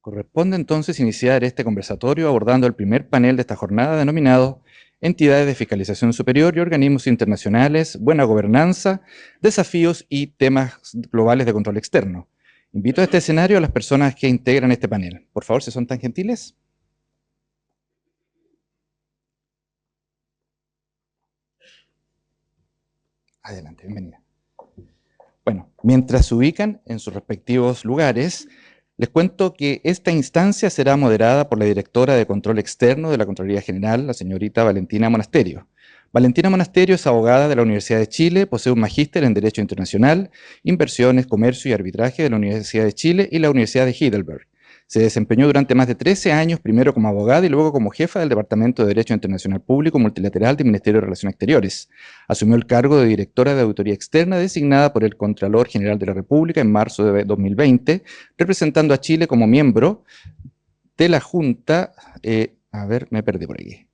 Corresponde entonces iniciar este conversatorio abordando el primer panel de esta jornada denominado Entidades de Fiscalización Superior y Organismos Internacionales, Buena Gobernanza, Desafíos y Temas Globales de Control Externo. Invito a este escenario a las personas que integran este panel. Por favor, si son tan gentiles. Adelante, bienvenida. Bueno, mientras se ubican en sus respectivos lugares, les cuento que esta instancia será moderada por la directora de Control Externo de la Contraloría General, la señorita Valentina Monasterio. Valentina Monasterio es abogada de la Universidad de Chile, posee un magíster en Derecho Internacional, Inversiones, Comercio y Arbitraje de la Universidad de Chile y la Universidad de Heidelberg. Se desempeñó durante más de 13 años, primero como abogada y luego como jefa del Departamento de Derecho Internacional Público Multilateral del Ministerio de Relaciones Exteriores. Asumió el cargo de directora de Auditoría Externa designada por el Contralor General de la República en marzo de 2020, representando a Chile como miembro de la Junta, me perdí por aquí,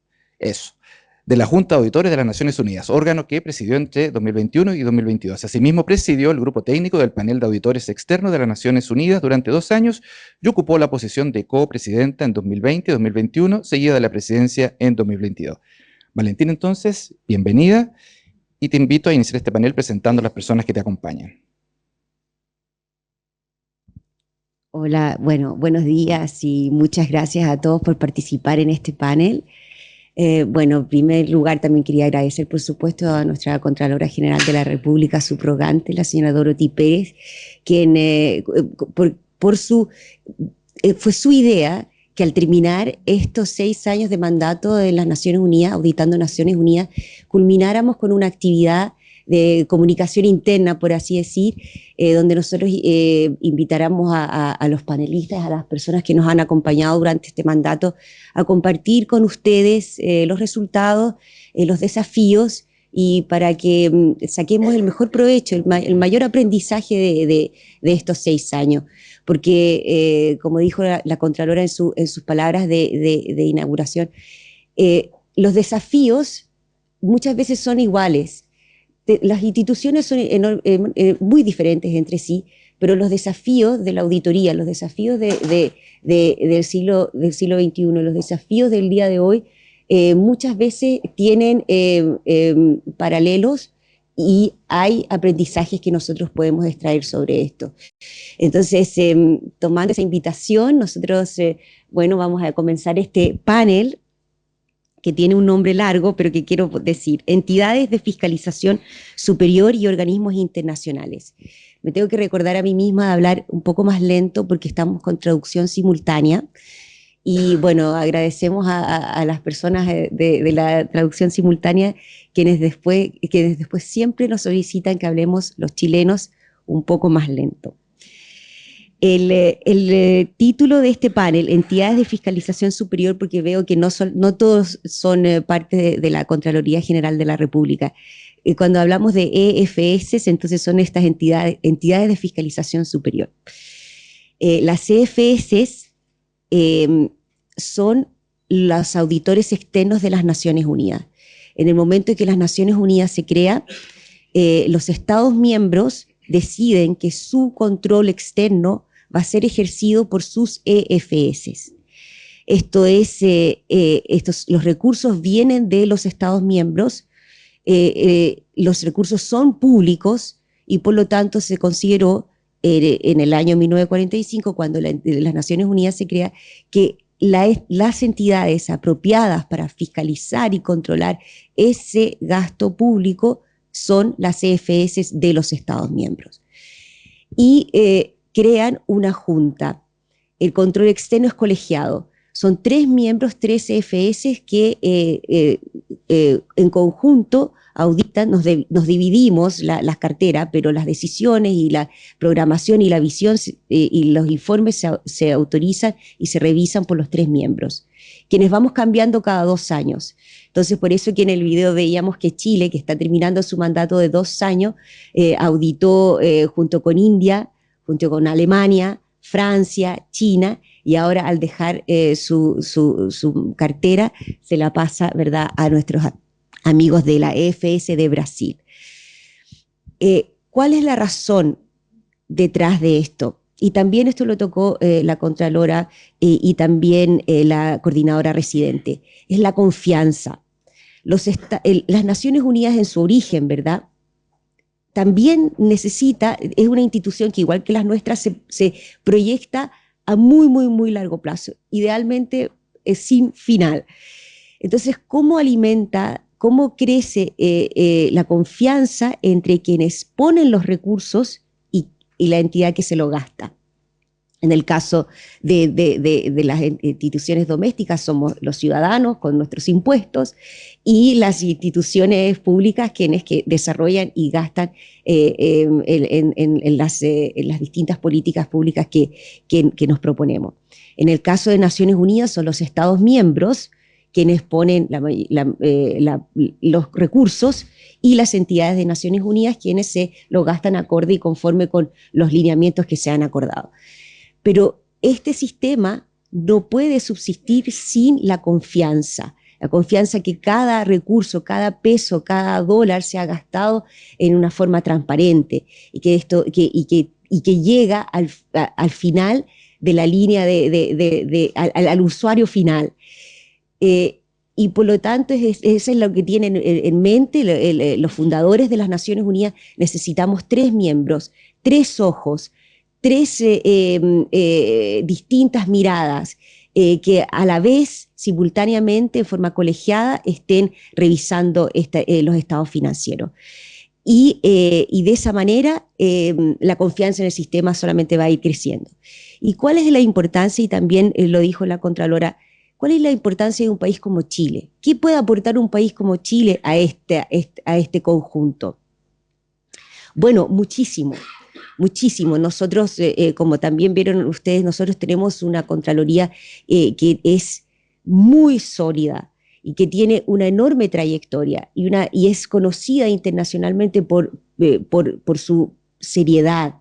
de la Junta de Auditores de las Naciones Unidas, órgano que presidió entre 2021 y 2022. Asimismo, presidió el grupo técnico del panel de auditores externos de las Naciones Unidas durante 2 años y ocupó la posición de copresidenta en 2020 y 2021, seguida de la presidencia en 2022. Valentina, entonces, bienvenida y te invito a iniciar este panel presentando a las personas que te acompañan. Hola, bueno, buenos días y muchas gracias a todos por participar en este panel. Bueno, en primer lugar también quería agradecer, por supuesto, a nuestra Contralora General de la República subrogante, la señora Dorothy Pérez, quien fue su idea que al terminar estos 6 años de mandato de las Naciones Unidas, auditando Naciones Unidas, culmináramos con una actividad de comunicación interna, por así decir, donde nosotros invitáramos a los panelistas, a las personas que nos han acompañado durante este mandato, a compartir con ustedes los resultados, los desafíos, y para que saquemos el mejor provecho, el mayor aprendizaje de estos 6 años. Porque, como dijo la Contralora en sus palabras de inauguración, los desafíos muchas veces son iguales. Las instituciones son muy diferentes entre sí, pero los desafíos de la auditoría, los desafíos del siglo XXI, los desafíos del día de hoy, muchas veces tienen paralelos y hay aprendizajes que nosotros podemos extraer sobre esto. Entonces, tomando esa invitación, nosotros, vamos a comenzar este panel que tiene un nombre largo, pero que quiero decir: Entidades de Fiscalización Superior y Organismos Internacionales. Me tengo que recordar a mí misma de hablar un poco más lento porque estamos con traducción simultánea. Y bueno, agradecemos a las personas de la traducción simultánea, quienes después siempre nos solicitan que hablemos los chilenos un poco más lento. El título de este panel, Entidades de Fiscalización Superior, porque veo que no todos son parte de la Contraloría General de la República. Cuando hablamos de EFS, entonces son estas entidades de fiscalización superior. Las EFS son los auditores externos de las Naciones Unidas. En el momento en que las Naciones Unidas se crea, los Estados miembros deciden que su control externo va a ser ejercido por sus EFS. Esto es, los recursos vienen de los Estados miembros, los recursos son públicos y por lo tanto se consideró en el año 1945, cuando las Naciones Unidas se crea, que las entidades apropiadas para fiscalizar y controlar ese gasto público son las EFS de los Estados miembros. Y crean una junta. El control externo es colegiado. Son 3 miembros, 3 EFS que en conjunto auditan, nos dividimos las carteras, pero las decisiones y la programación y la visión y los informes se autorizan y se revisan por los 3 miembros, quienes vamos cambiando cada 2 años. Entonces, por eso que en el video veíamos que Chile, que está terminando su mandato de 2 años, auditó junto con India, junto con Alemania, Francia, China, y ahora al dejar su cartera se la pasa, ¿verdad?, a nuestros amigos de la EFS de Brasil. ¿Cuál es la razón detrás de esto? y también esto lo tocó la Contralora y también la Coordinadora Residente, es la confianza. Las Naciones Unidas en su origen, ¿verdad? También necesita, es una institución que igual que las nuestras se proyecta a muy, muy, muy largo plazo, idealmente sin final. Entonces, ¿cómo alimenta, cómo crece la confianza entre quienes ponen los recursos y la entidad que se lo gasta? En el caso de las instituciones domésticas somos los ciudadanos con nuestros impuestos y las instituciones públicas quienes que desarrollan y gastan en las distintas políticas públicas que nos proponemos. En el caso de Naciones Unidas son los Estados miembros quienes ponen los recursos y las entidades de Naciones Unidas quienes se lo gastan acorde y conforme con los lineamientos que se han acordado. Pero este sistema no puede subsistir sin la confianza que cada recurso, cada peso, cada dólar se ha gastado en una forma transparente y que llega al final de la línea al usuario final. Y por lo tanto, eso es lo que tienen en mente los fundadores de las Naciones Unidas. Necesitamos 3 miembros, 3 ojos, 3 distintas miradas que a la vez, simultáneamente, en forma colegiada, estén revisando los estados financieros. Y de esa manera la confianza en el sistema solamente va a ir creciendo. ¿Y cuál es la importancia? Y también lo dijo la Contralora, ¿cuál es la importancia de un país como Chile? ¿Qué puede aportar un país como Chile a este conjunto? Bueno, muchísimo. Muchísimo. Nosotros, como también vieron ustedes, nosotros tenemos una Contraloría que es muy sólida y que tiene una enorme trayectoria y es conocida internacionalmente por su seriedad.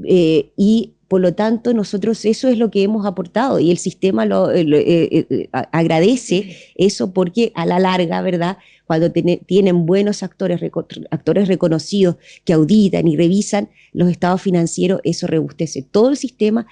Y por lo tanto, nosotros eso es lo que hemos aportado y el sistema agradece eso porque a la larga, ¿verdad? Cuando tienen buenos actores reconocidos que auditan y revisan los estados financieros, eso robustece todo el sistema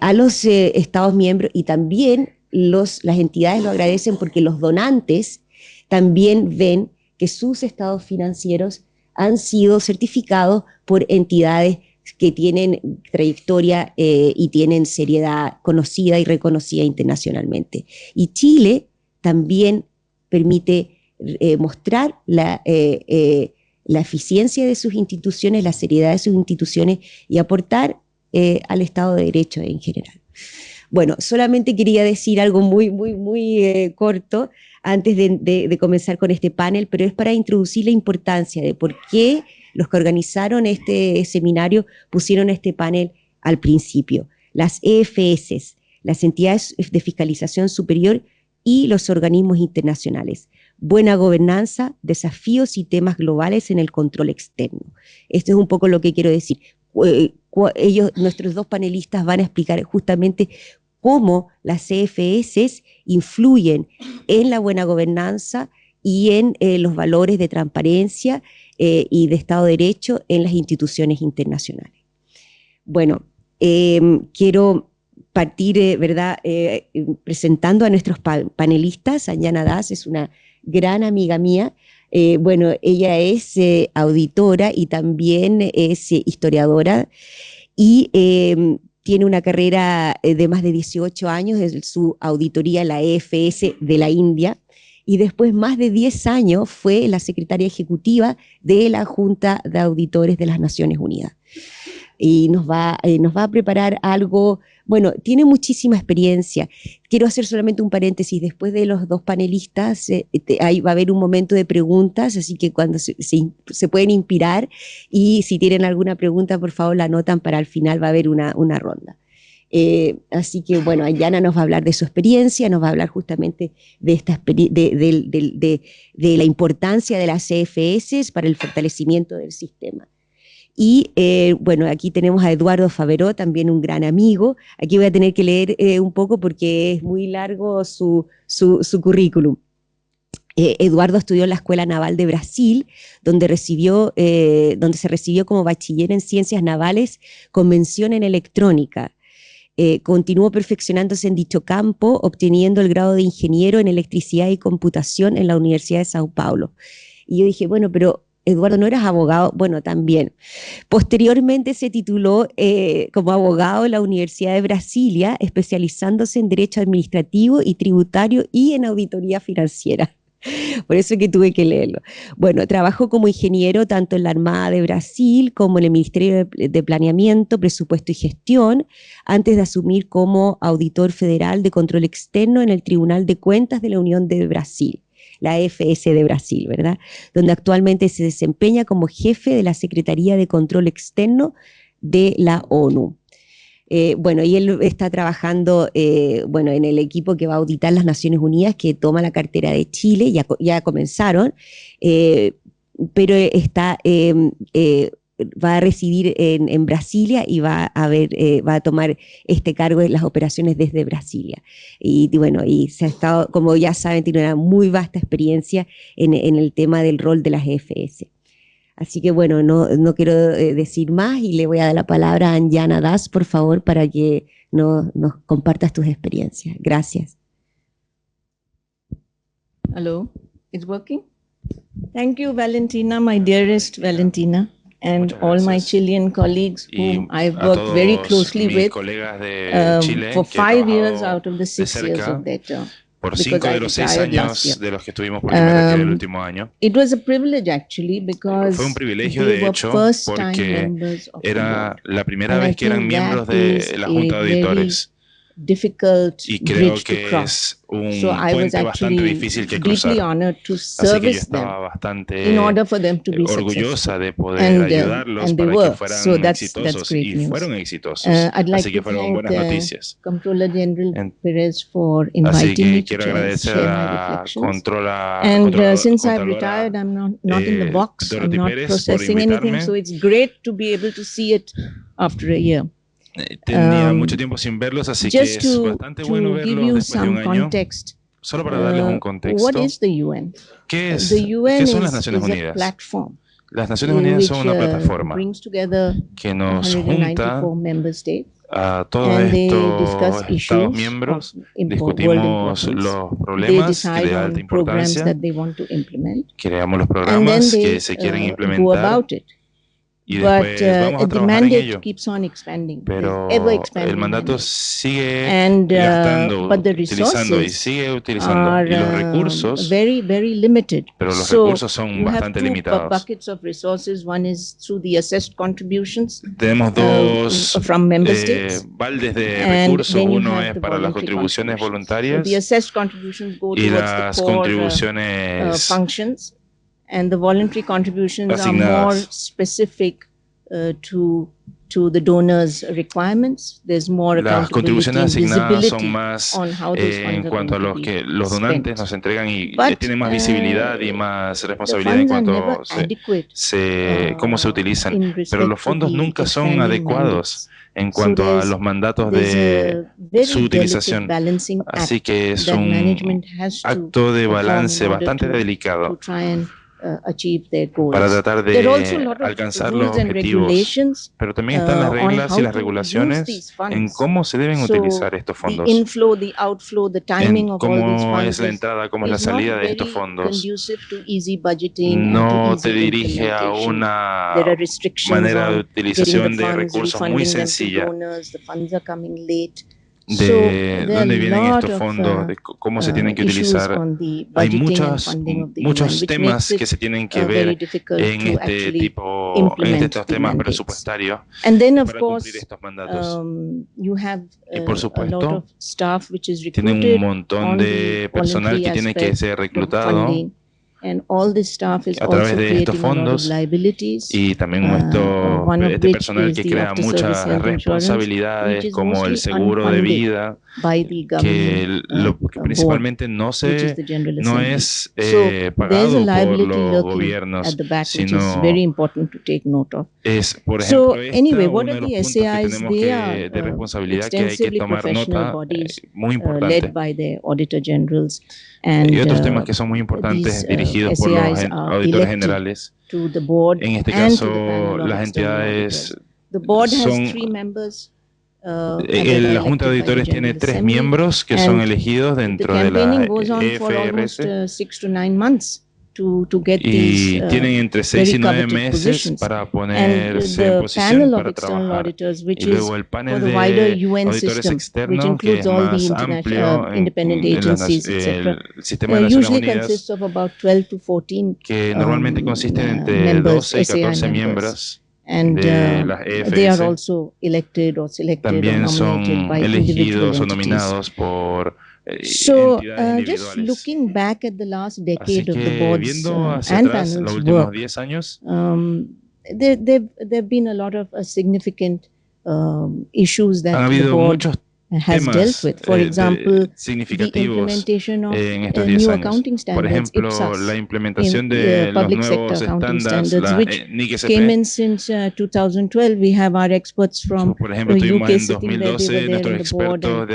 a los estados miembros y también las entidades lo agradecen porque los donantes también ven que sus estados financieros han sido certificados por entidades que tienen trayectoria y tienen seriedad conocida y reconocida internacionalmente. Y Chile también permite mostrar la eficiencia de sus instituciones, la seriedad de sus instituciones y aportar al Estado de Derecho en general. Bueno, solamente quería decir algo muy, muy, muy corto antes de comenzar con este panel, pero es para introducir la importancia de por qué los que organizaron este seminario pusieron este panel al principio. Las EFS, las entidades de fiscalización superior y los organismos internacionales. Buena gobernanza, desafíos y temas globales en el control externo. Esto es un poco lo que quiero decir. Nuestros 2 panelistas van a explicar justamente cómo las EFS influyen en la buena gobernanza y en los valores de transparencia y de Estado de Derecho en las instituciones internacionales. Bueno, quiero partir, ¿verdad? Presentando a nuestros panelistas. Anyana Das es una gran amiga mía. Bueno, ella es auditora y también es historiadora y tiene una carrera de más de 18 años desde su auditoría en la EFS de la India y después más de 10 años fue la secretaria ejecutiva de la Junta de Auditores de las Naciones Unidas. Y nos va a preparar algo, bueno, tiene muchísima experiencia. Quiero hacer solamente un paréntesis, después de los 2 panelistas ahí va a haber un momento de preguntas, así que cuando se pueden inspirar y si tienen alguna pregunta, por favor la anotan para al final va a haber una ronda. Así que bueno, Anyana nos va a hablar de su experiencia, nos va a hablar justamente de la importancia de las CFS para el fortalecimiento del sistema. Y bueno, aquí tenemos a Eduardo Faveró, también un gran amigo. Aquí voy a tener que leer un poco porque es muy largo su currículum. Eduardo estudió en la Escuela Naval de Brasil, donde se recibió como bachiller en Ciencias Navales con mención en electrónica. Continuó perfeccionándose en dicho campo, obteniendo el grado de ingeniero en electricidad y computación en la Universidad de Sao Paulo. Y yo dije, bueno, pero Eduardo, ¿no eras abogado? Bueno, también. Posteriormente se tituló como abogado en la Universidad de Brasilia, especializándose en Derecho Administrativo y Tributario y en Auditoría Financiera. Por eso es que tuve que leerlo. Bueno, trabajó como ingeniero tanto en la Armada de Brasil como en el Ministerio de Planeamiento, Presupuesto y Gestión, antes de asumir como auditor federal de control externo en el Tribunal de Cuentas de la Unión de Brasil, la FS de Brasil, ¿verdad? Donde actualmente se desempeña como jefe de la Secretaría de Control Externo de la ONU. Bueno, y él está trabajando bueno, en el equipo que va a auditar las Naciones Unidas, que toma la cartera de Chile, ya comenzaron, pero va a residir en Brasilia y va a tomar este cargo de las operaciones desde Brasilia. Y bueno, y se ha estado, como ya saben, tiene una muy vasta experiencia en el tema del rol de las EFS. Así que bueno, no quiero decir más y le voy a dar la palabra a Anjana Das, por favor, para que nos compartas tus experiencias. Gracias. Hello, it's working? Thank you, Valentina, my dearest Valentina, and all my Chilean colleagues whom I've worked very closely with for 5 years out of the 6 years of their term. Por 5 de los 6 años de los que estuvimos porque me retiré el último año. It was a privilege actually because fue un privilegio de hecho porque era la primera vez que eran miembros de la Junta de Auditores. Y creo que es un puente bastante difícil que cruzar. Así que yo estaba bastante orgullosa de poder ayudarlos para que fueran exitosos y fueron exitosos. Así que fueron buenas noticias. Así que quiero agradecer a Controladora Dorothy Pérez por invitarme. So it's great to be able to see it after a year. Tenía mucho tiempo sin verlos, así que es bastante bueno verlos después de un año. Solo para darles un contexto, ¿qué son las Naciones Unidas? Las Naciones Unidas son una plataforma que nos junta a todos estos Estados miembros, discutimos los problemas de alta importancia, creamos los programas que se quieren implementar. Y después vamos a trabajar en ello. Pero el mandato sigue gastando, utilizando y sigue utilizando. Y los recursos, pero los recursos son bastante limitados. Tenemos dos baldes de recursos. Uno es para las contribuciones voluntarias y las contribuciones and the voluntary contributions are more specific to the donors' requirements. There's more Las contribuciones asignadas son más en cuanto a los que los donantes nos entregan y tienen más visibilidad y más responsabilidad en cuanto a cómo se utilizan. Pero los fondos nunca son adecuados en cuanto a los mandatos de su utilización. Así que es un acto de balance bastante delicado para tratar de alcanzar los objetivos, pero también están las reglas y las regulaciones en cómo se deben utilizar estos fondos, en cómo es la entrada, cómo es la salida de estos fondos. No te dirige a una manera de utilización de recursos muy sencilla. De dónde vienen estos fondos, de cómo se tienen que utilizar. Hay muchos temas que se tienen que ver en estos temas presupuestarios para cumplir estos mandatos. Y por supuesto, tienen un montón de personal que tiene que ser reclutado a través de estos fondos y también este personal que crea muchas responsabilidades como el seguro de vida, que principalmente no es pagado por los gobiernos, sino es, por ejemplo, uno de los puntos que tenemos de responsabilidad que hay que tomar nota, muy importante. Y otros temas que son muy importantes dirigidos por los auditores generales. En este caso, las entidades la Junta de Auditores tiene 3 miembros que son elegidos dentro de la EFRS y tienen entre 6 y 9 meses para ponerse en posición para trabajar. Y luego el panel de auditores externos, que es más amplio en el sistema de Naciones Unidas, que normalmente consiste entre 12 y 14 miembros de las EFS. También son elegidos o nominados por just looking back at the last decade of the boards and panels work, there've been a lot of significant issues that the board has dealt with. For example, the implementation of new accounting standards, por ejemplo, la implementación de public sector accounting standards, which came in since 2012. We have our experts from UK sitting there, they were there in the board, and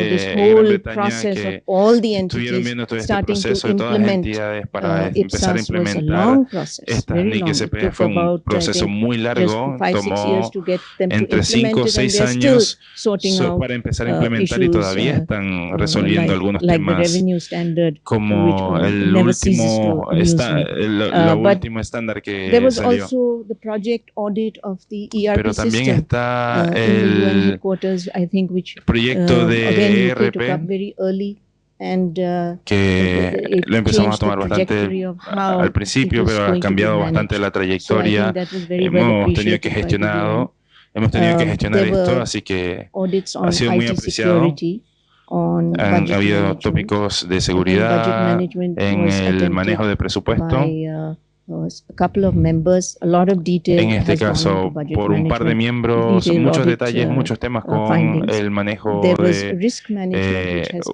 this whole process of all the entities starting to implement IPSAS was a long process, very long. It took about just 5-6 years to get them to implement it, and they're still sorting out a implementar y todavía están resolviendo algunos temas como el último estándar que salió. Pero también está el proyecto de ERP que lo empezamos a tomar bastante al principio, pero ha cambiado bastante la trayectoria. Hemos tenido que gestionar esto, así que ha sido muy apreciado. Han habido tópicos de seguridad en el manejo de presupuesto. En este caso, por un par de miembros, muchos detalles, muchos temas con el manejo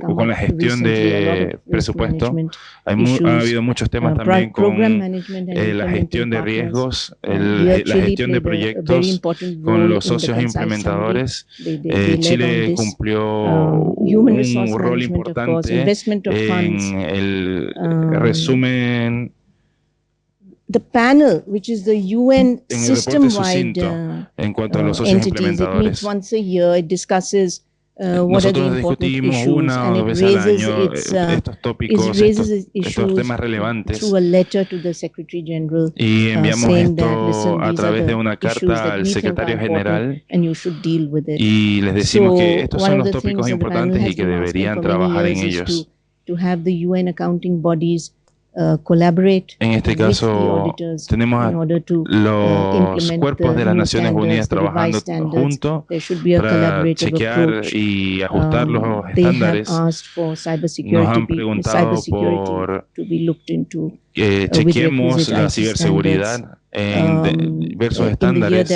con la gestión de presupuesto. Ha habido muchos temas también con la gestión de riesgos, la gestión de proyectos con los socios implementadores. Chile cumplió un rol importante en el resumen. The panel, which is the UN system-wide en cuanto a los socios implementadores. It meets once a year. It discusses what are the important issues, and it raises estos temas relevantes through a letter to the Secretary General, y enviamos esto a través de una carta al Secretario General and you should deal with it. Y les decimos que estos son los tópicos importantes y que deberían trabajar en ellos. To have the UN accounting bodies collaborate. En este caso, tenemos los cuerpos de las Naciones Unidas trabajando juntos para chequear y ajustar los estándares. Nos han preguntado por que chequemos la ciberseguridad versus estándares.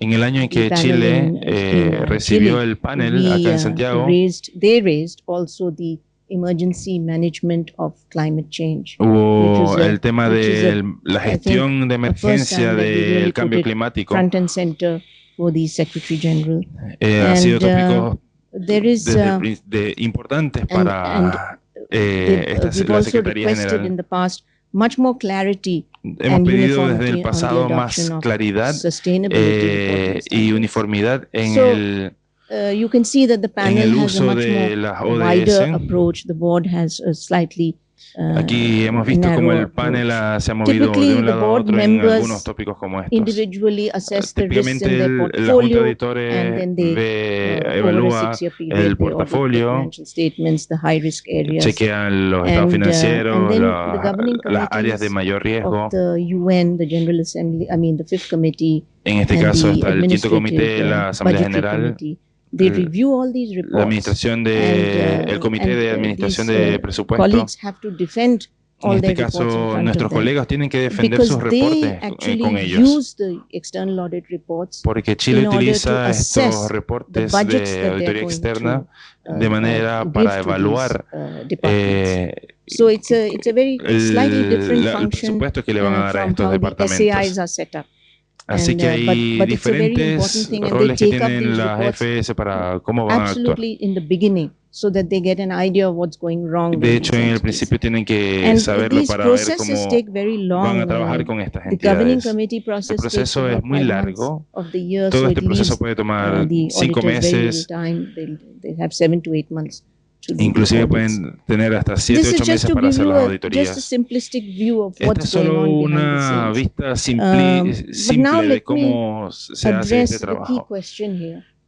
En el año en que Chile recibió el panel acá en Santiago, they raised also the emergency management of climate change. Hubo el tema de la gestión de emergencia del cambio climático. Front and center for the Secretary General. Ha sido tópico importantes para la Secretaría General. In the past much more clarity. Hemos pedido desde el pasado más claridad y uniformidad en el you can see that the panel has a much more wider approach. The board has a slightly Aquí hemos visto cómo el panel se ha movido de un lado a otro en algunos tópicos como estos. Típicamente la Junta de Auditores evalúa el portafolio, chequean los estados financieros, las áreas de mayor riesgo. En este caso está el quinto comité, la Asamblea General, la administración el comité de administración de presupuesto. En este caso, nuestros colegas tienen que defender sus reportes con ellos, porque Chile utiliza estos reportes de auditoría externa de manera para evaluar el presupuesto que le van a dar a estos departamentos. Así que hay diferentes roles que tienen las FS para cómo van a actuar. De hecho, en el principio tienen que saberlo para ver cómo van a trabajar con estas entidades. El proceso es muy largo. Todo este proceso puede tomar 5 meses. Inclusive pueden tener hasta 7 u 8 meses para hacer las auditorías. Esta es solo una vista simple de cómo se hace este trabajo.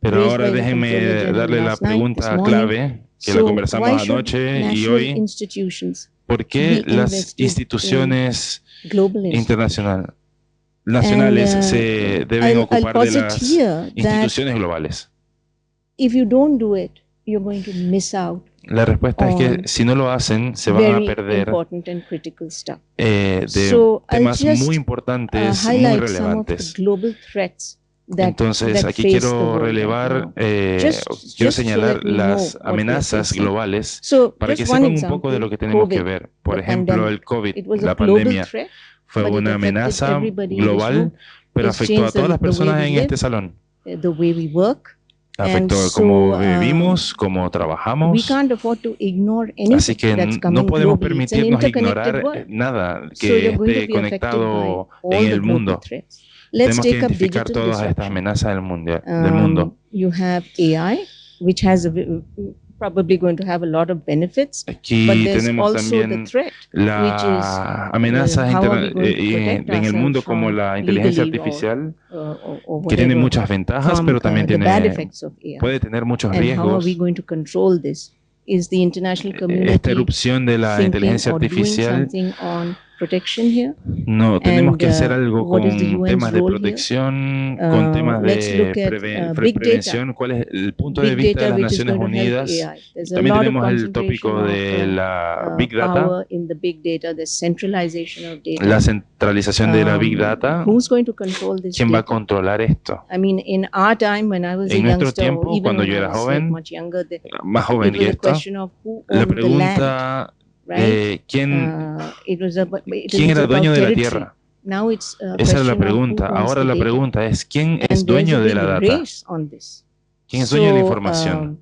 Pero ahora déjenme darle la pregunta clave que la conversamos anoche y hoy. ¿Por qué las instituciones nacionales se deben ocupar de las instituciones globales? La respuesta es que si no lo hacen, se van a perder de temas muy importantes, muy relevantes. Entonces, aquí quiero quiero señalar las amenazas globales para que sepan un poco de lo que tenemos que ver. Por ejemplo, el COVID, la pandemia, fue una amenaza global, pero afectó a todas las personas en este salón. Afectó cómo vivimos, cómo trabajamos. Así que no podemos permitirnos ignorar nada que esté conectado en el mundo. Tenemos que identificar todas estas amenazas del mundo. Aquí tenemos también las amenazas en el mundo como la inteligencia artificial, que tiene muchas ventajas, pero también puede tener muchos riesgos. Esta erupción de la inteligencia artificial, no, tenemos que hacer algo con temas de protección, con temas de prevención. ¿Cuál es el punto de vista de las Naciones Unidas? También tenemos el tópico de la Big Data, la centralización de la Big Data. ¿Quién va a controlar esto? En nuestro tiempo, cuando yo era joven, más joven que esto, la pregunta ¿quién era dueño de la tierra? Esa era la pregunta. Ahora la pregunta es ¿quién es dueño de la data? ¿Quién es dueño de la información?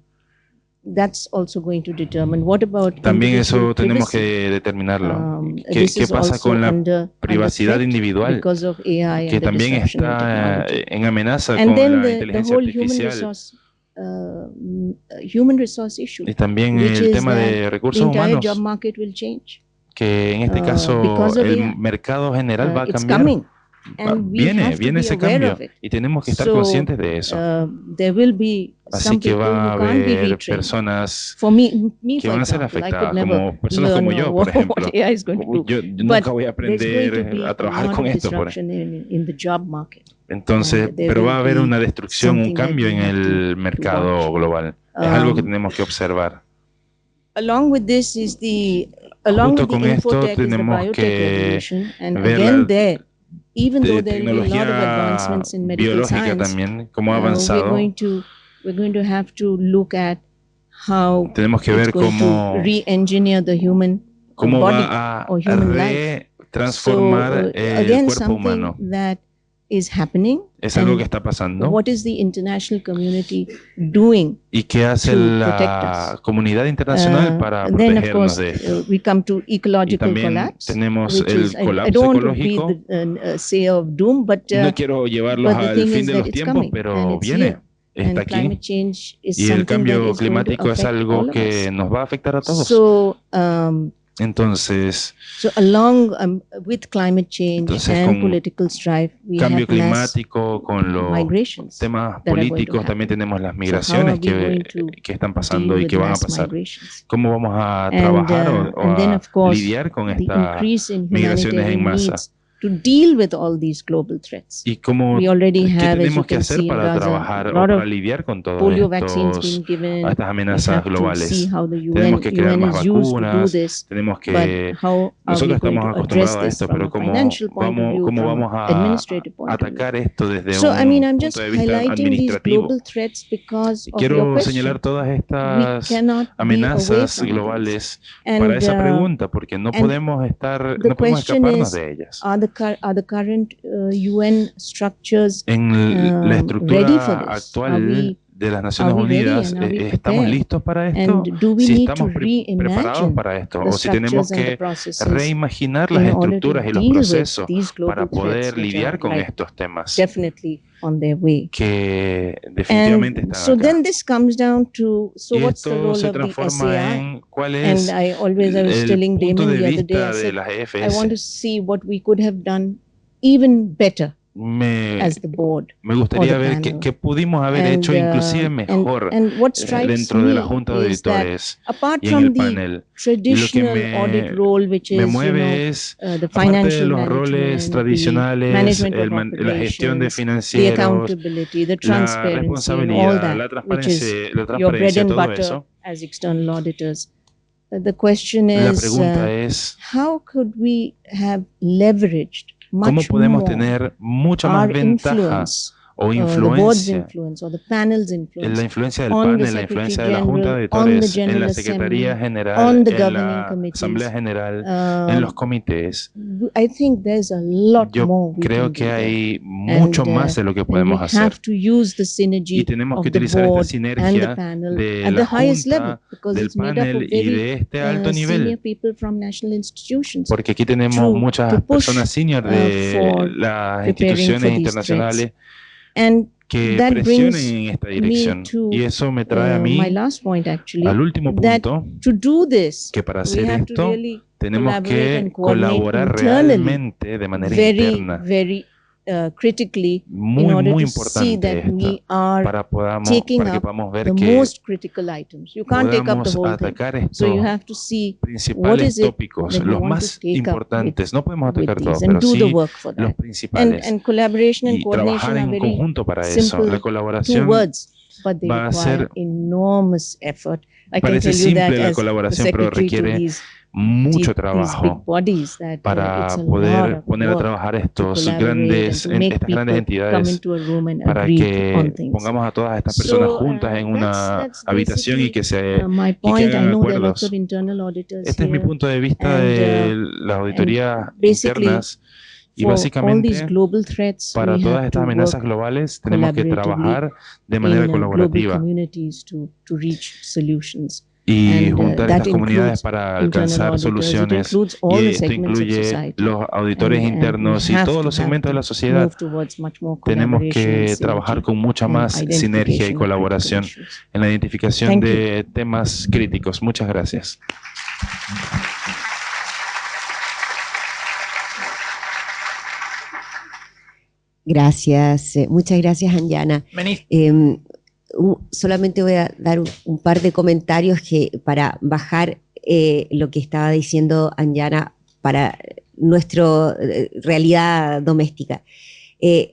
También eso tenemos que determinarlo. ¿Qué pasa con la privacidad individual? Que también está en amenaza con la inteligencia artificial. Y también el tema de recursos humanos, que en este caso el mercado general va a cambiar. Viene ese cambio y tenemos que estar conscientes de eso. Así que va a haber personas que van a ser afectadas, como personas como yo, por ejemplo. Yo nunca voy a aprender a trabajar con esto. Entonces, pero va a haber una destrucción, un cambio en el mercado global. Es algo que tenemos que observar. Junto con esto tenemos que ver la tecnología biológica también, cómo ha avanzado. Tenemos que ver cómo va a retransformar el cuerpo humano. Es algo que está pasando. ¿Y qué hace la comunidad internacional para protegernos de esto? Y también tenemos el colapso ecológico. No quiero llevarlos al fin de los tiempos, pero viene. Está aquí. Y el cambio climático es algo que nos va a afectar a todos. Entonces, con cambio climático, con los temas políticos, también tenemos las migraciones que están pasando y que van a pasar. ¿Cómo vamos a trabajar o a lidiar con estas migraciones en masa? to deal with all these global threats. ¿Y cómo, qué tenemos que hacer para trabajar o para lidiar con todas estas amenazas globales? Tenemos que crear más vacunas, tenemos que... Nosotros estamos acostumbrados a esto, pero ¿cómo vamos a atacar esto desde un punto de vista administrativo? Quiero señalar todas estas amenazas globales para esa pregunta, porque no podemos escaparnos de ellas. En la estructura actual de las Naciones Unidas, ¿estamos listos para esto? Si estamos preparados para esto, o si tenemos que reimaginar las estructuras y los procesos para poder lidiar con estos temas que definitivamente están acá. Y esto se transforma en cuál es el punto de vista de las EFS. Me gustaría ver qué pudimos haber hecho inclusive mejor dentro de la Junta de Auditores y en el panel. Y lo que me mueve es, aparte de los roles tradicionales, la gestión de financieros, la responsabilidad, la transparencia, todo eso. La pregunta es, ¿cómo podemos tener mucha más ventaja o influencia, la influencia del panel, la influencia de la Junta de Auditores, en la Secretaría General, en la Asamblea General, en los comités? Yo creo que hay mucho más de lo que podemos hacer. Y tenemos que utilizar esta sinergia de la Junta, del panel y de este alto nivel. Porque aquí tenemos muchas personas senior de las instituciones internacionales que presionen en esta dirección. Y eso me trae a mí al último punto, que para hacer esto tenemos que colaborar realmente de manera interna. Muy importante esto, para que podamos ver que podamos atacar estos principales tópicos, los más importantes. No podemos atacar todos, pero sí los principales. Y trabajar en conjunto para eso. La colaboración va a ser... Parece simple la colaboración, pero requiere mucho trabajo para poder poner a trabajar estas grandes entidades, para que pongamos a todas estas personas juntas en una habitación y que hagan acuerdos. Este es mi punto de vista de las auditorías internas. Y básicamente, para todas estas amenazas globales, tenemos que trabajar de manera colaborativa y juntar estas comunidades para alcanzar soluciones. Y esto incluye los auditores internos y todos los segmentos de la sociedad. Tenemos que trabajar con mucha más sinergia y colaboración en la identificación de temas críticos. Muchas gracias. Gracias, muchas gracias, Anjana. Solamente voy a dar un par de comentarios para bajar lo que estaba diciendo Anjana para nuestra realidad doméstica.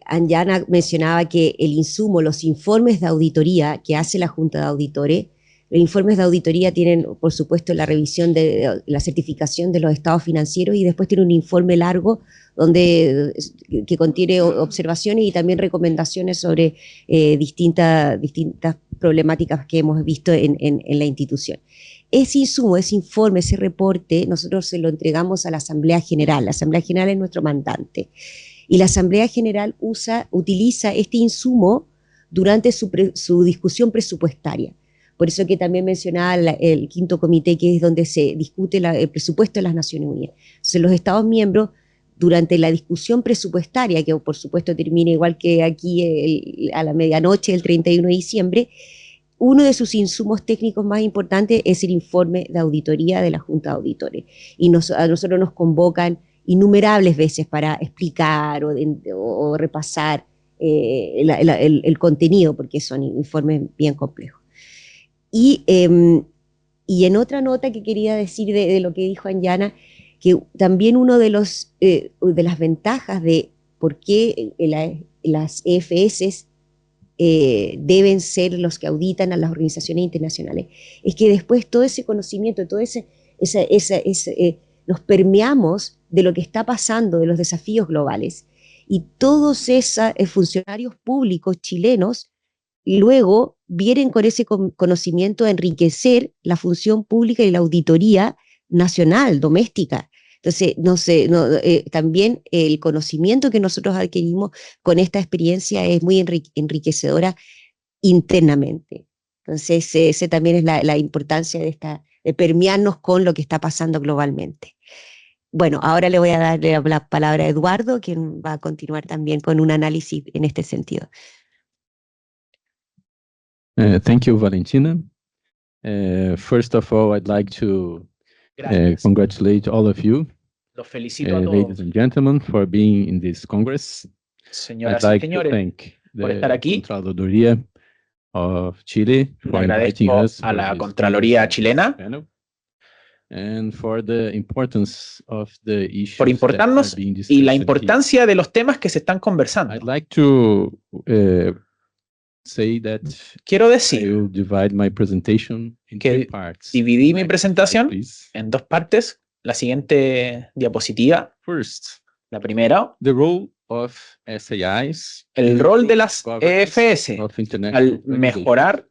Anjana mencionaba que el insumo, los informes de auditoría que hace la Junta de Auditores, los informes de auditoría tienen, por supuesto, la revisión de la certificación de los estados financieros y después tiene un informe largo que contiene observaciones y también recomendaciones sobre distintas problemáticas que hemos visto en la institución. Ese insumo, ese informe, ese reporte, nosotros se lo entregamos a la Asamblea General. La Asamblea General es nuestro mandante. Y la Asamblea General utiliza este insumo durante su discusión presupuestaria. Por eso que también mencionaba el quinto comité, que es donde se discute el presupuesto de las Naciones Unidas. Entonces, los Estados miembros, durante la discusión presupuestaria, que por supuesto termina igual que aquí a la medianoche, el 31 de diciembre, uno de sus insumos técnicos más importantes es el informe de auditoría de la Junta de Auditores. Y a nosotros nos convocan innumerables veces para explicar o repasar el contenido, porque son informes bien complejos. Y en otra nota que quería decir de lo que dijo Anjana, que también uno de las ventajas de por qué las EFS deben ser los que auditan a las organizaciones internacionales, es que después todo ese conocimiento, todo nos permeamos de lo que está pasando, de los desafíos globales, y todos esos funcionarios públicos chilenos luego vienen con ese conocimiento a enriquecer la función pública y la auditoría nacional, doméstica. Entonces, también el conocimiento que nosotros adquirimos con esta experiencia es muy enriquecedora internamente. Entonces, ese también es la importancia de permearnos con lo que está pasando globalmente. Bueno, ahora le voy a dar la palabra a Eduardo, quien va a continuar también con un análisis en este sentido. Thank you, Valentina. First of all, I'd like to congratulate all of you, los felicito a todos, ladies and gentlemen, for being in this Congress. Señoras I'd like y señores, to thank por estar aquí. Contraloría of Chile for inviting Agradezco us a for la this Contraloría chilena panel, and for the importance of the issues por importarnos that are being y la discussed importancia de los temas que se están conversando. here. I'd like to say that Quiero I decir will divide my presentation in que three parts. dividí mi Next presentación slide, please. en dos partes. La siguiente diapositiva, First, la primera, the role of SAIs, el rol de las EFS of international al mejorar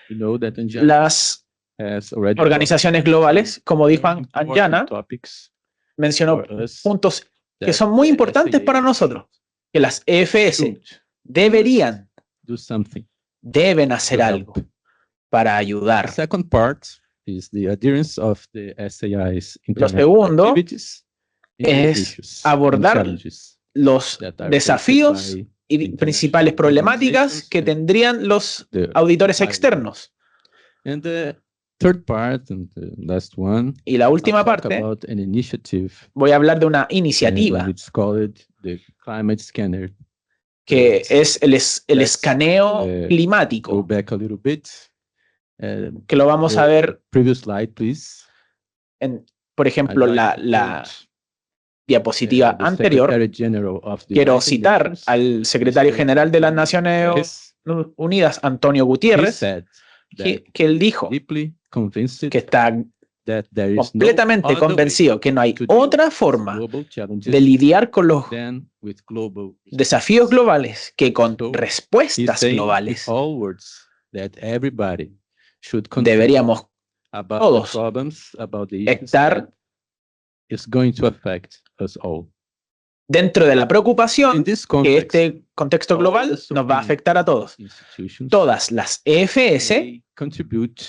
You know that Anjana las has already organizaciones globales. Como dijo Anjana, topics mencionó for us puntos que that son muy the importantes para SAIs nosotros, que las EFS should deberían, do something deben hacer to algo help. para The ayudar. second part is the adherence of the SAIs Lo international segundo activities in the es issues and abordar challenges los that are desafíos faced by y international principales problemáticas organizations que and tendrían los the auditores by- externos. And the third part and the last one, Y la última I'll talk parte, about an initiative, voy a hablar de una iniciativa it's called the Climate Scanner. que es el Let's, escaneo go climático, back a little bit. que lo vamos a ver, Previous slide, please. por ejemplo, I'd like to la quote, diapositiva the anterior. Secretary General of the Quiero United citar Nations, al secretario general de las Naciones Unidas, Antonio he Gutiérrez, said que él dijo deeply convinced que está that there is no completamente other way convencido que no hay to deal otra with forma global challenges de lidiar con los than with global desafíos globales que con So, He's respuestas saying globales. in all words that everybody should Deberíamos about todos the problems, about the issues estar that is going to affect us all. dentro de la preocupación In this que context, este contexto all global the nos va a Supreme afectar a todos. institutions, Todas las EFS they can contribute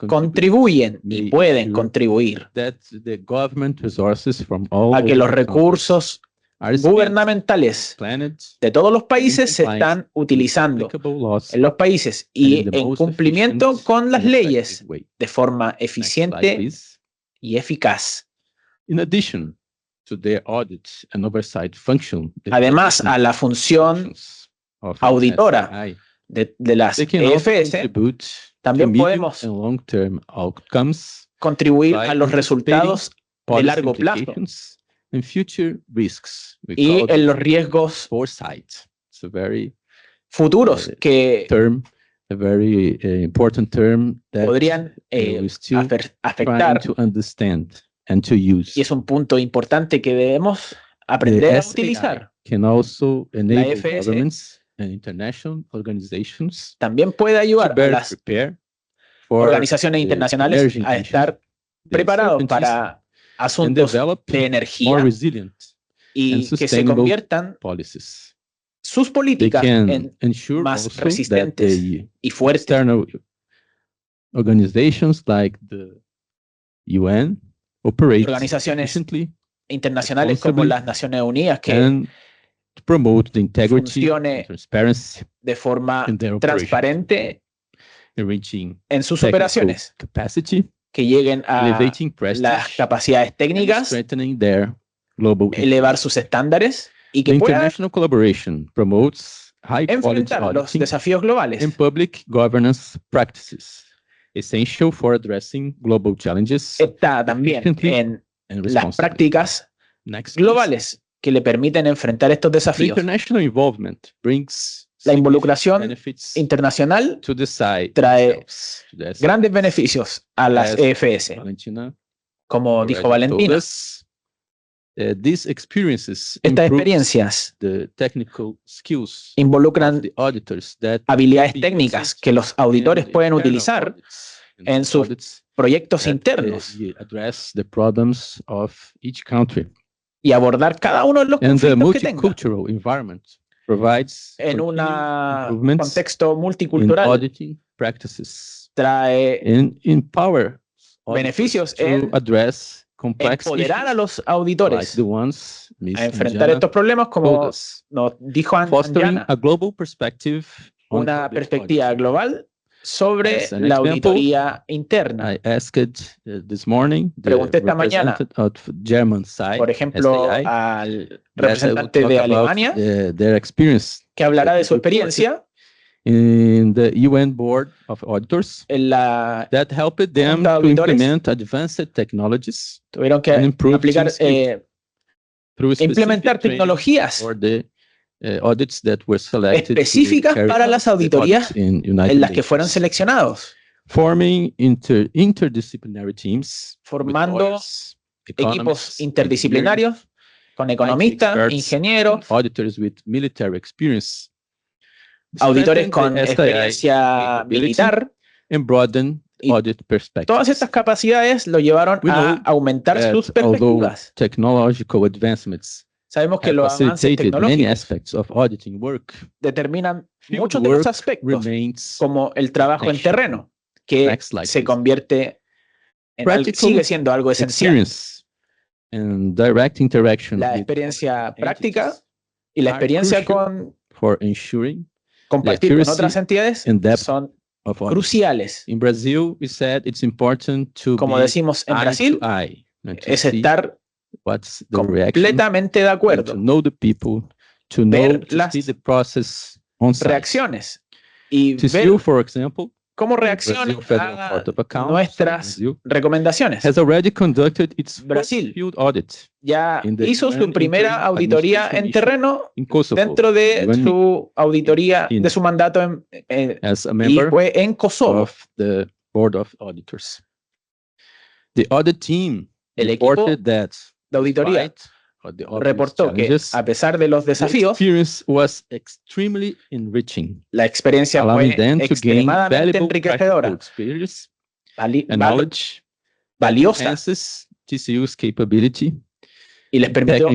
contribuyen y may pueden ensure contribuir that the government resources from all a que over los the country recursos are spent gubernamentales planet de todos los países se compliance están utilizando applicable laws en los países and in y the en most cumplimiento efficient con las and leyes effective way. de forma Next slide, eficiente please. y eficaz. In addition to their audit and oversight function, the Además, a la technical función functions of an auditora SAI, de las they can also EFS, contribute to también medium podemos and long-term outcomes contribuir by a los resultados de policy largo plazo implications and future risks. We y call en los this riesgos foresight. It's a very futuros que term, a very important term that podrían we still trying afectar, to understand and to use. y es un punto importante que debemos aprender The a SAI utilizar. can also enable FS governments and international organizations También puede to ayudar a better las prepare for organizaciones the internacionales emerging a issues, estar the preparados uncertainties, para and asuntos develop de more energía resilient y and que se sustainable conviertan policies. sus They políticas can en ensure más also that resistentes the y fuertes. external organizations like the UN operate Organizaciones efficiently internacionales como las Naciones Unidas que and to promote the integrity funcione and transparency de forma in their operations, transparente enriching en sus technical operaciones, capacity, que lleguen a elevating las prestige, capacidades and técnicas, strengthening their global elevar sus estándares y The que puedan international collaboration promotes high quality enfrentar los auditing desafíos globales. and public governance practices, essential for addressing global challenges Está también efficiently en las prácticas globales que le permiten enfrentar estos desafíos. La involucración internacional trae grandes beneficios a las EFS. Como dijo Valentina, estas experiencias involucran habilidades técnicas que los auditores pueden utilizar en sus proyectos internos y abordar cada uno de los conflictos que tengan. En un contexto multicultural trae beneficios en empoderar a los auditores a enfrentar estos problemas, como nos dijo Anjana, una perspectiva global sobre la auditoría interna. Pregunté esta mañana, por ejemplo, al representante de Alemania, que hablará de su experiencia in the UN Board of Auditors en la that helped them to implement advanced technologies. Tuvieron que aplicar, implementar tecnologías for the audits that were selected específicas para las auditorías en las que fueron seleccionados, forming interdisciplinary teams, formando equipos interdisciplinarios con economistas, ingenieros, auditors with military experience, auditores con experiencia militar, and broaden audit perspectives. Todas estas capacidades lo llevaron a aumentar sus perspectivas. Technological advancements Sabemos que los avances tecnológicos determinan muchos de los aspectos, como el trabajo en terreno, que se convierte en sigue siendo algo esencial. La experiencia práctica y la experiencia con compartir con otras entidades son cruciales. Como decimos en Brasil, es estar completamente de acuerdo, ver las reacciones y ver cómo reaccionan a nuestras recomendaciones. Brasil ya hizo su primera auditoría en terreno dentro de su auditoría de su mandato y fue en Kosovo. El equipo de auditoría reportó que, a pesar de los desafíos, la experiencia fue extremadamente enriquecedora, valiosa, y les permitió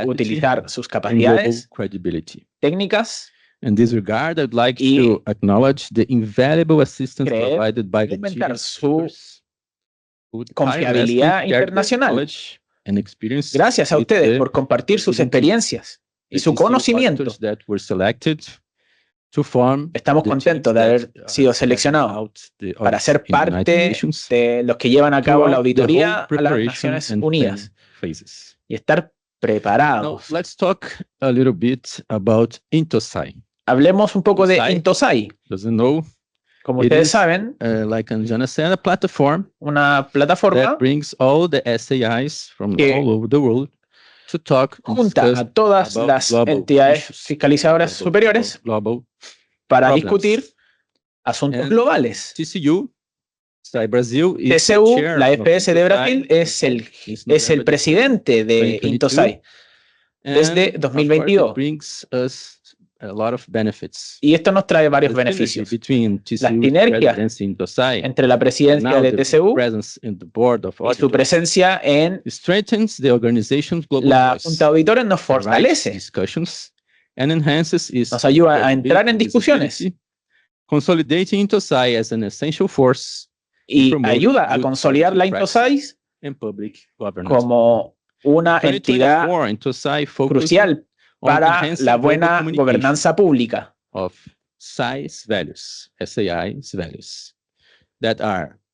utilizar sus capacidades técnicas y aumentar su confiabilidad internacional. Gracias a ustedes por compartir sus experiencias y su conocimiento. Estamos contentos de haber sido seleccionados para ser parte de los que llevan a cabo la auditoría a las Naciones Unidas y estar preparados. Hablemos un poco de Intosai. Como ustedes saben, una plataforma que junta a todas las entidades fiscalizadoras superiores para discutir asuntos globales. TCU, la EFS de Brasil, es el presidente de Intosai desde 2022. Y esto nos trae varios beneficios. Las sinergias entre la presidencia de TCU y su presencia en la Junta de Auditores nos fortalece, nos ayuda a entrar en discusiones y ayuda a consolidar la Intosai como una entidad crucial para la buena gobernanza pública.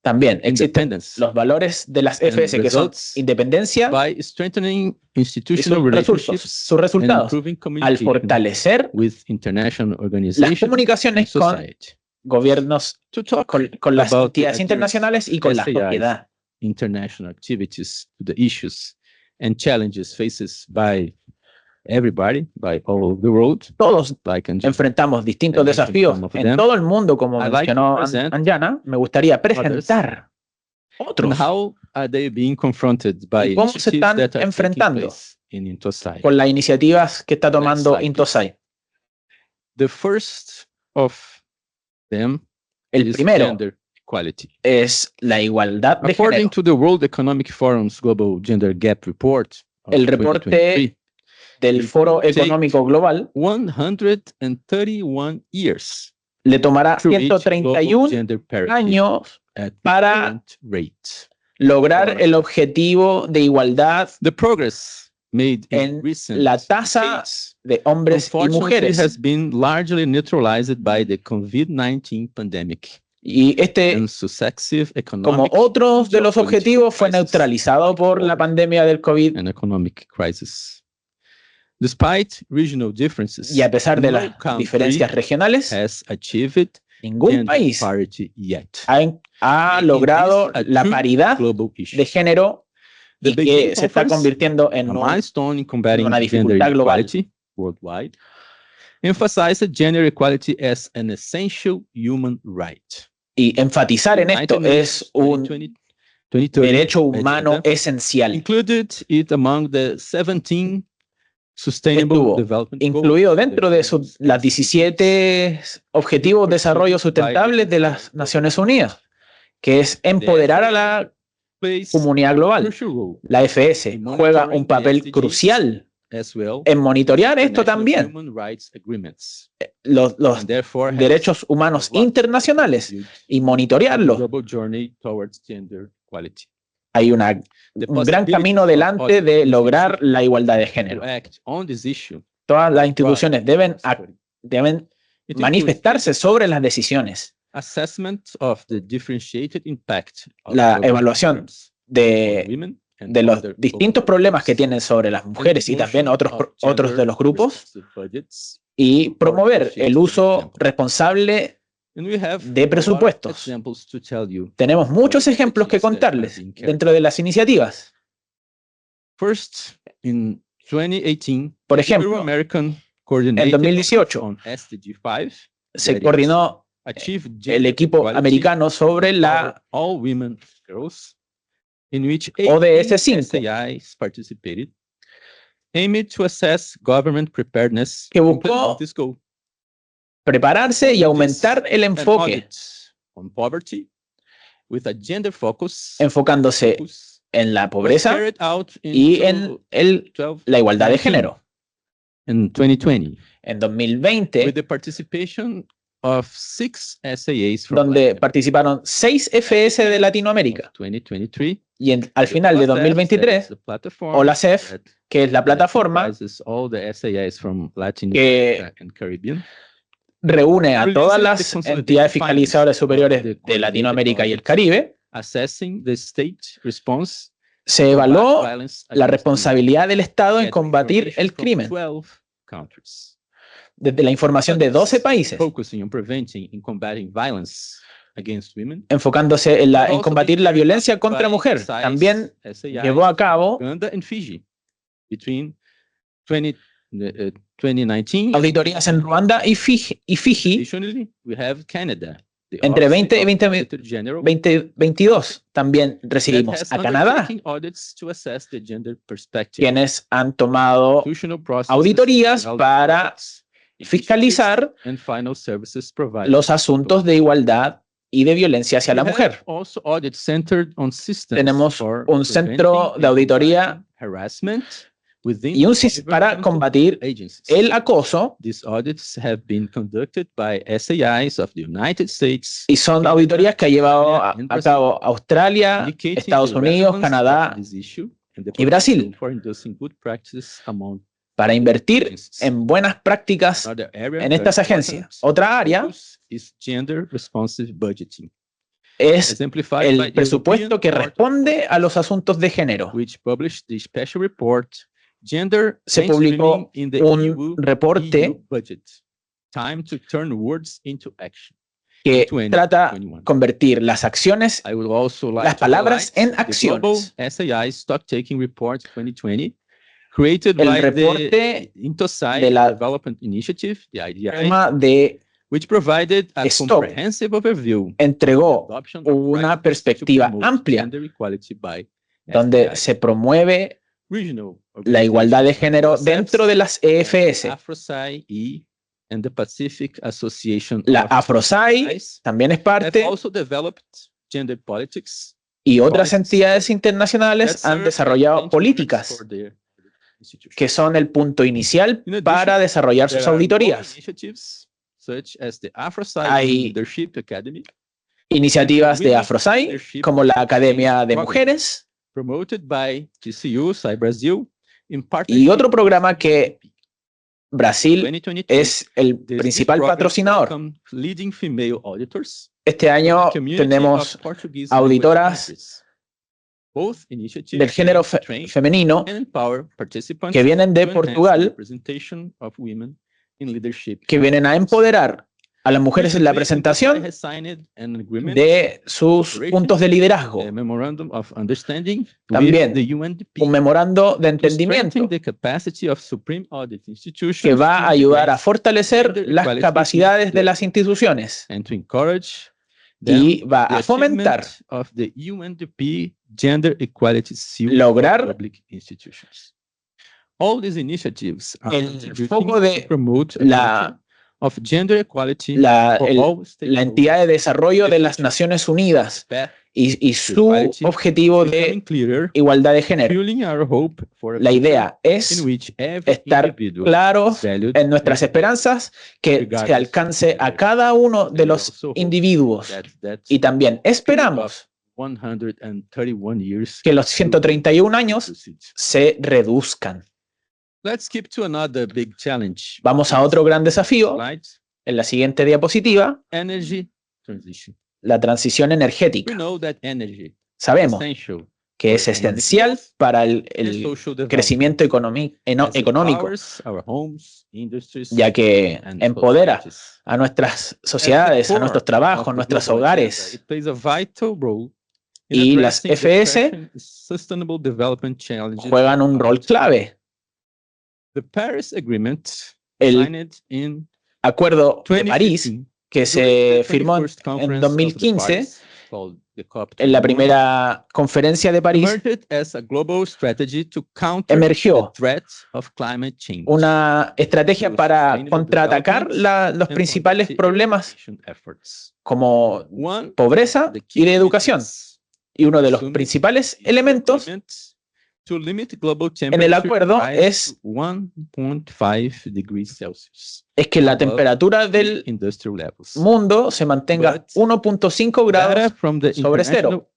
También existen los valores de las EFS, que son independencia y sus resultados, al fortalecer las comunicaciones con gobiernos, con las entidades internacionales y con la sociedad. international activities to the issues and challenges faced by everybody, by all over the world. Todos enfrentamos distintos desafíos en todo el mundo, como mencionó Anjana. Me gustaría presentar otros. How are they being confronted by cómo se están enfrentando con las iniciativas que está tomando Intosai. The first of them el primero es la igualdad de According género. To the World Economic Forum's Global Gender Gap Report, el reporte del Foro Económico Global 131 years le tomará 131 años para lograr el objetivo de igualdad en la tasa de hombres y mujeres. Has been largely neutralized by the COVID-19 pandemic. Y como otros de los objetivos, fue neutralizado por la pandemia del COVID. Y a pesar de las diferencias regionales, ningún país ha logrado la paridad de género y que se está convirtiendo en una dificultad global. Worldwide, emphasized gender equality as an essential human right. Y enfatizar en esto es un derecho humano esencial. Included it among the 17 Sustainable Development incluido dentro de las 17 Objetivos de Desarrollo Sustentable de las Naciones Unidas, que es empoderar a la comunidad global. La FS juega un papel crucial en monitorear esto también. Los derechos humanos internacionales y monitorearlos. Hay un gran camino delante de lograr la igualdad de género. Todas las instituciones deben manifestarse sobre las decisiones. La evaluación de los distintos problemas que tienen sobre las mujeres y también otros de los grupos, y promover el uso responsable de presupuestos. Tenemos muchos ejemplos que contarles dentro de las iniciativas. Por ejemplo, en 2018 se coordinó el equipo americano sobre la ODS 5, que buscó prepararse y aumentar el enfoque, enfocándose en la pobreza y en la igualdad de género. En 2020, donde participaron 6 FS de Latinoamérica. Y al final de 2023, OLACEF, que es la plataforma que reúne a todas las entidades fiscalizadoras superiores de Latinoamérica y el Caribe, se evaluó la responsabilidad del Estado en combatir el crimen desde la información de 12 países, enfocándose en combatir la violencia contra mujer. También llevó a cabo auditorías en Ruanda y Fiji entre 20 y 2022. También recibimos a Canadá, quienes han tomado auditorías para fiscalizar los asuntos de igualdad y de violencia hacia la mujer. Tenemos un centro de auditoría y para combatir el acoso, y son auditorías que ha llevado a cabo Australia, Estados Unidos, Canadá y Brasil, para invertir en buenas prácticas en estas agencias. Otra área es el presupuesto que responde a los asuntos de género. Se publicó un reporte que trata de convertir las acciones, las palabras en acciones. El reporte de la firma de Stock entregó una perspectiva amplia donde se promueve la igualdad de género dentro de las EFS. La AFROSAI también es parte, y otras entidades internacionales han desarrollado políticas que son el punto inicial para desarrollar sus auditorías. Hay iniciativas de AFROSAI, como la Academia de Mujeres, y otro programa que Brasil es el principal patrocinador. Este año tenemos auditoras del género femenino que vienen de Portugal, que vienen a empoderar a las mujeres en la presentación de sus puntos de liderazgo. También un memorando de entendimiento que va a ayudar a fortalecer las capacidades de las instituciones y va a fomentar lograr el foco de la entidad de desarrollo de las Naciones Unidas y su objetivo de igualdad de género. La idea es estar claros en nuestras esperanzas, que se alcance a cada uno de los individuos, y también esperamos que los 131 años se reduzcan. Vamos a otro gran desafío. En la siguiente diapositiva, la transición energética. Sabemos que es esencial para el crecimiento económico, ya que empodera a nuestras sociedades, a nuestros trabajos, a nuestros hogares. Y las FS juegan un rol clave. El Acuerdo de París, que se firmó en 2015, en la primera conferencia de París, emergió una estrategia para contraatacar los principales problemas como pobreza y de educación. Y uno de los principales elementos en el acuerdo es que la temperatura del mundo se mantenga 1.5 grados sobre cero.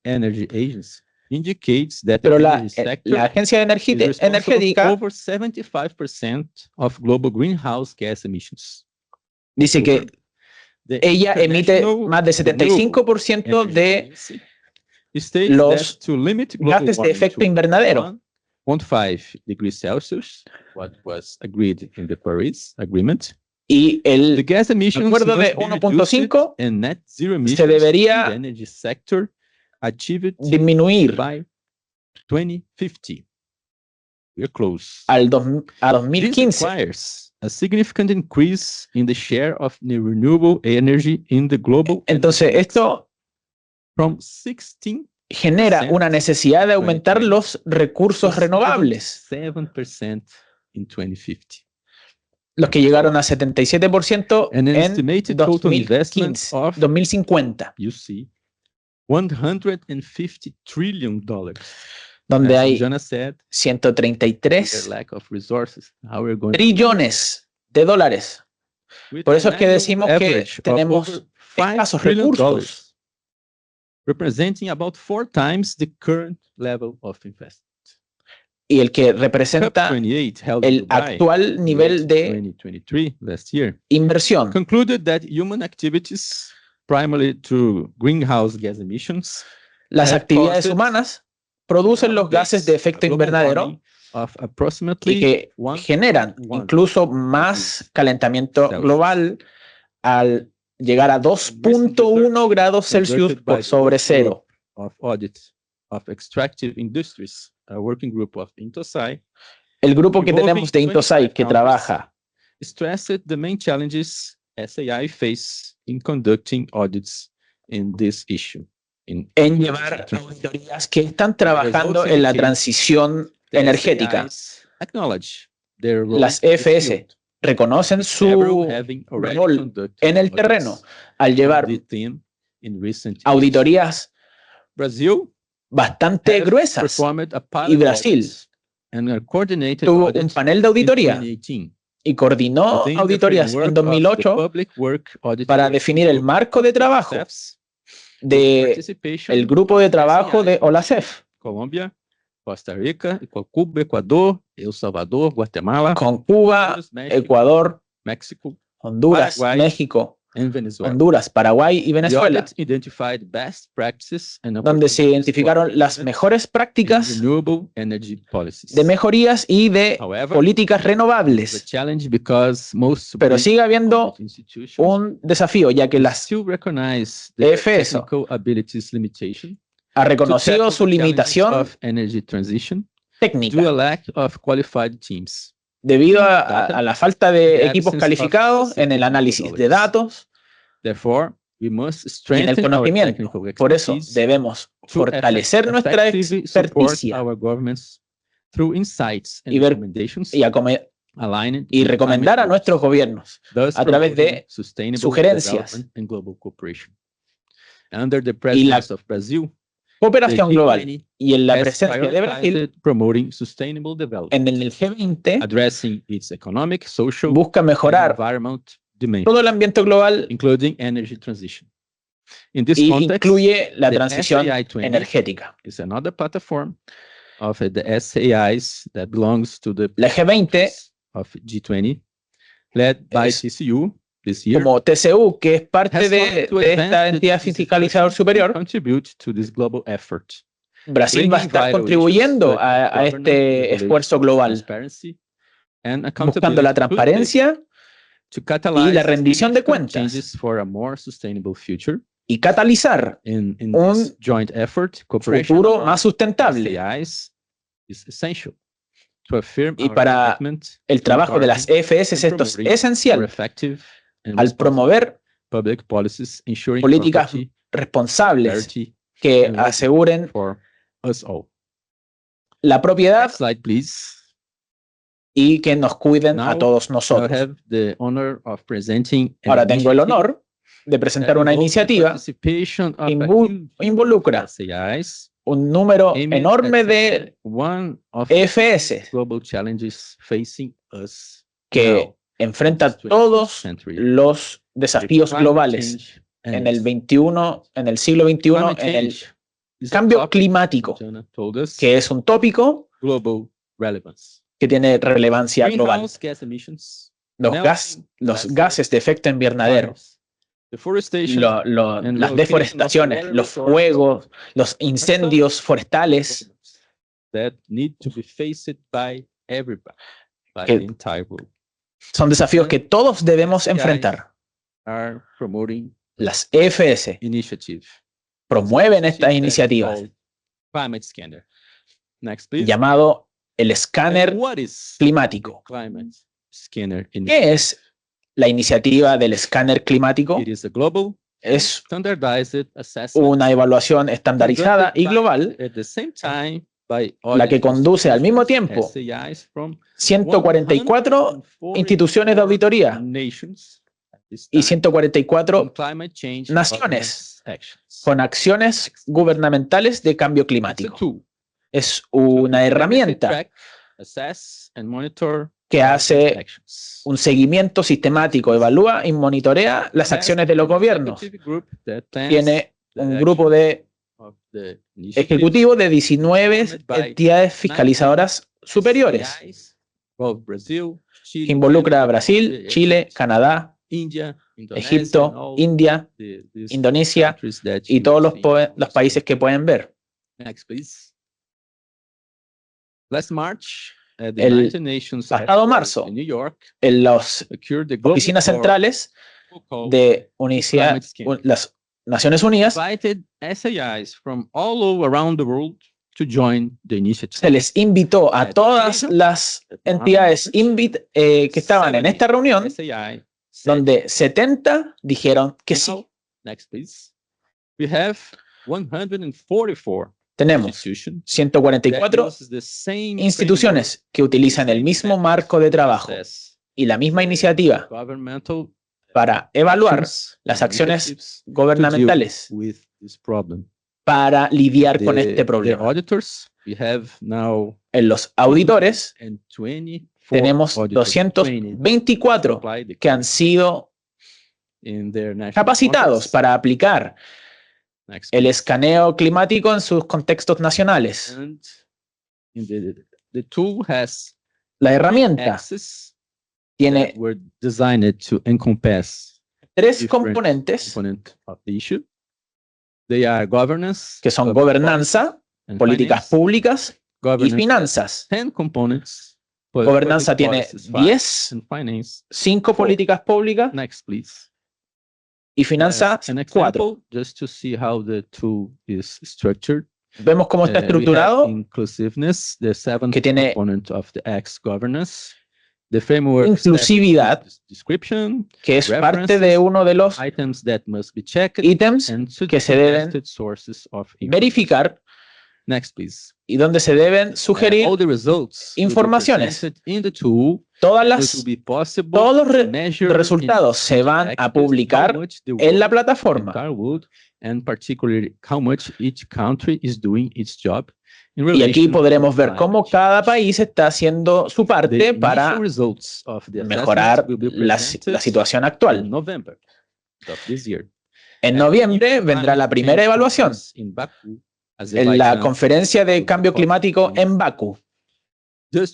Pero la Agencia Energética dice que ella emite más del 75% de los gases de efecto invernadero. 1.5 degrees Celsius, what was agreed in the Paris Agreement. Y el acuerdo de 1.5 se debería disminuir by 2050. We are close. A 2015. A significant increase in the share of renewable energy in the global. Entonces esto from 16 genera una necesidad de aumentar los recursos renovables, 7% in 2050. Los que llegaron a 77% en 2050. You see, $150 trillion. Donde hay 133 trillones de dólares. Por eso es que decimos que tenemos escasos recursos. Representing about 4 times the current level of investment. Y el que representa el actual nivel de inversión. Concluded that human activities, primarily through greenhouse gas emissions, las actividades humanas producen los gases de efecto invernadero y que generan incluso más calentamiento global al llegar a 2.1 grados Celsius por sobre cero. El grupo que tenemos de Intosai que trabaja stressed the main challenges SAI face in conducting audits in this issue. En llevar auditorías que están trabajando en la transición energética. Las EFS reconocen su rol en el terreno al llevar auditorías bastante gruesas. Y Brasil tuvo un panel de auditoría y coordinó auditorías en 2008 para definir el marco de trabajo del grupo de trabajo de OLACEF. Colombia, Costa Rica, Cuba, Ecuador, El Salvador, Guatemala, con Cuba, Ecuador, México, Honduras, Paraguay, México, Venezuela. Honduras, Paraguay y Venezuela, donde se identificaron las mejores prácticas de mejorías y de políticas renovables. Pero sigue habiendo un desafío, ya que las EFS ha reconocido su limitación técnica debido a la falta de equipos calificados en el análisis de datos y en el conocimiento. Por eso debemos fortalecer nuestra experticia y recomendar a nuestros gobiernos a través de sugerencias y la cooperación global. Y en la presencia de Brasil, en el G20, busca mejorar todo el ambiente global y incluye la transición energética. La G20 como TCU, que es parte de esta entidad fiscalizadora superior, Brasil va a estar contribuyendo a este esfuerzo global, buscando la transparencia y la rendición de cuentas y catalizar un futuro más sustentable. Y para el trabajo de las EFS esto es esencial al promover políticas responsables que aseguren la propiedad y que nos cuiden a todos nosotros. Ahora tengo el honor de presentar una iniciativa que involucra un número enorme de EFS que enfrenta todos los desafíos globales en el siglo XXI, en el cambio climático, que es un tópico que tiene relevancia global. Los gases de efecto invernadero, las deforestaciones, los fuegos, los incendios forestales, son desafíos que todos debemos enfrentar. Las EFS promueven estas iniciativas llamado el escáner climático. ¿Qué es la iniciativa del escáner climático? Es una evaluación estandarizada y global, la que conduce al mismo tiempo 144 instituciones de auditoría y 144 naciones con acciones gubernamentales de cambio climático. Es una herramienta que hace un seguimiento sistemático, evalúa y monitorea las acciones de los gobiernos. Tiene un grupo de ejecutivo de 19 entidades fiscalizadoras superiores. Involucra a Brasil, Chile, Canadá, Egipto, India, Indonesia y todos los países que pueden ver. El pasado marzo, en las oficinas centrales de las Naciones Unidas se les invitó a todas las entidades que estaban en esta reunión, donde 70 dijeron que sí. Tenemos 144 instituciones que utilizan el mismo marco de trabajo y la misma iniciativa para evaluar las acciones gubernamentales para lidiar con este problema. En los auditores tenemos 224 que han sido capacitados para aplicar el escaneo climático en sus contextos nacionales. La herramienta tiene 3 componentes que son gobernanza, políticas públicas y finanzas. Gobernanza tiene 10, 5 políticas públicas y finanzas 4. Vemos cómo está estructurado, que tiene inclusividad, que es parte de uno de los ítems que se deben verificar y donde se deben sugerir informaciones. Todos los resultados se van a publicar en la plataforma. Y aquí podremos ver cómo cada país está haciendo su parte para mejorar la situación actual. En noviembre vendrá la primera evaluación en la conferencia de cambio climático en Bakú, que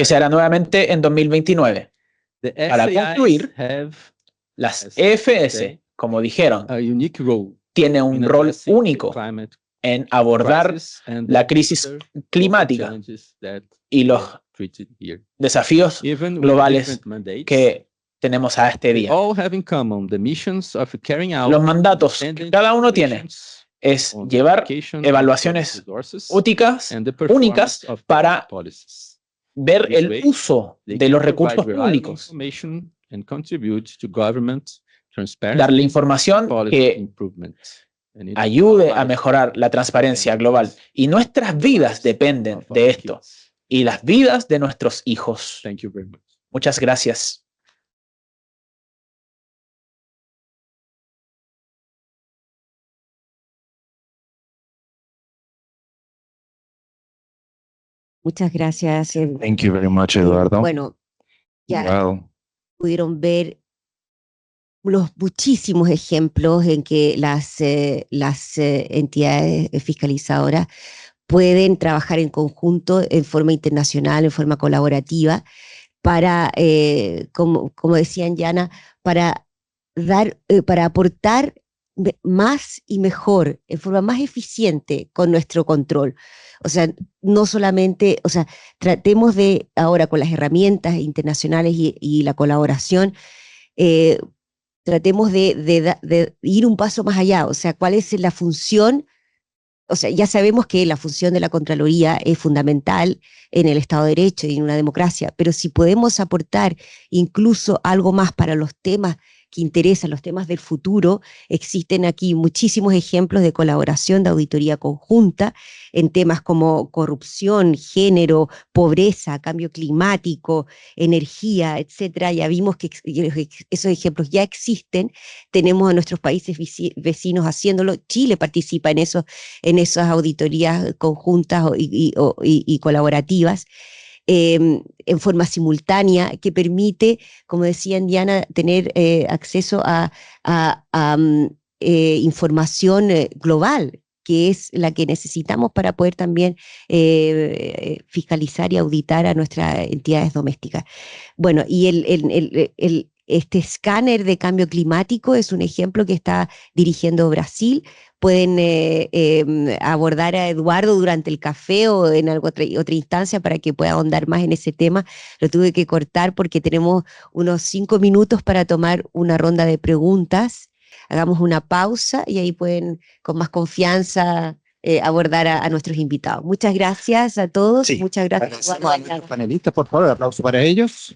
se hará nuevamente en 2029. Para concluir, las EFS, como dijeron, tienen un rol único en abordar la crisis climática y los desafíos globales que tenemos a este día. Los mandatos que cada uno tiene es llevar evaluaciones únicas para ver el uso de los recursos públicos, darle información que ayude a mejorar la transparencia global. Y nuestras vidas dependen de esto y las vidas de nuestros hijos. Muchas gracias. Muchas gracias. Thank you very much, Eduardo. Bueno, ya pudieron ver los muchísimos ejemplos en que las entidades fiscalizadoras pueden trabajar en conjunto, en forma internacional, en forma colaborativa, para, como decían Yana, para aportar más y mejor, en forma más eficiente con nuestro control. O sea, no solamente, o sea, tratemos de ahora con las herramientas internacionales y la colaboración, tratemos de ir un paso más allá. O sea, ¿cuál es la función? O sea, ya sabemos que la función de la Contraloría es fundamental en el Estado de Derecho y en una democracia, pero si podemos aportar incluso algo más para los temas que interesan, los temas del futuro, existen aquí muchísimos ejemplos de colaboración, de auditoría conjunta en temas como corrupción, género, pobreza, cambio climático, energía, etcétera. Ya vimos que esos ejemplos ya existen, tenemos a nuestros países vecinos haciéndolo. Chile participa en esas auditorías conjuntas y colaborativas. En forma simultánea, que permite, como decía Diana, tener acceso a información global, que es la que necesitamos para poder también fiscalizar y auditar a nuestras entidades domésticas. Bueno, y Este escáner de cambio climático es un ejemplo que está dirigiendo Brasil. Pueden abordar a Eduardo durante el café o en otra instancia para que pueda ahondar más en ese tema. Lo tuve que cortar porque tenemos unos 5 minutos para tomar una ronda de preguntas. Hagamos una pausa y ahí pueden con más confianza abordar a nuestros invitados. Muchas gracias a todos. Sí, muchas gracias a nuestros panelistas, por favor, aplauso para ellos.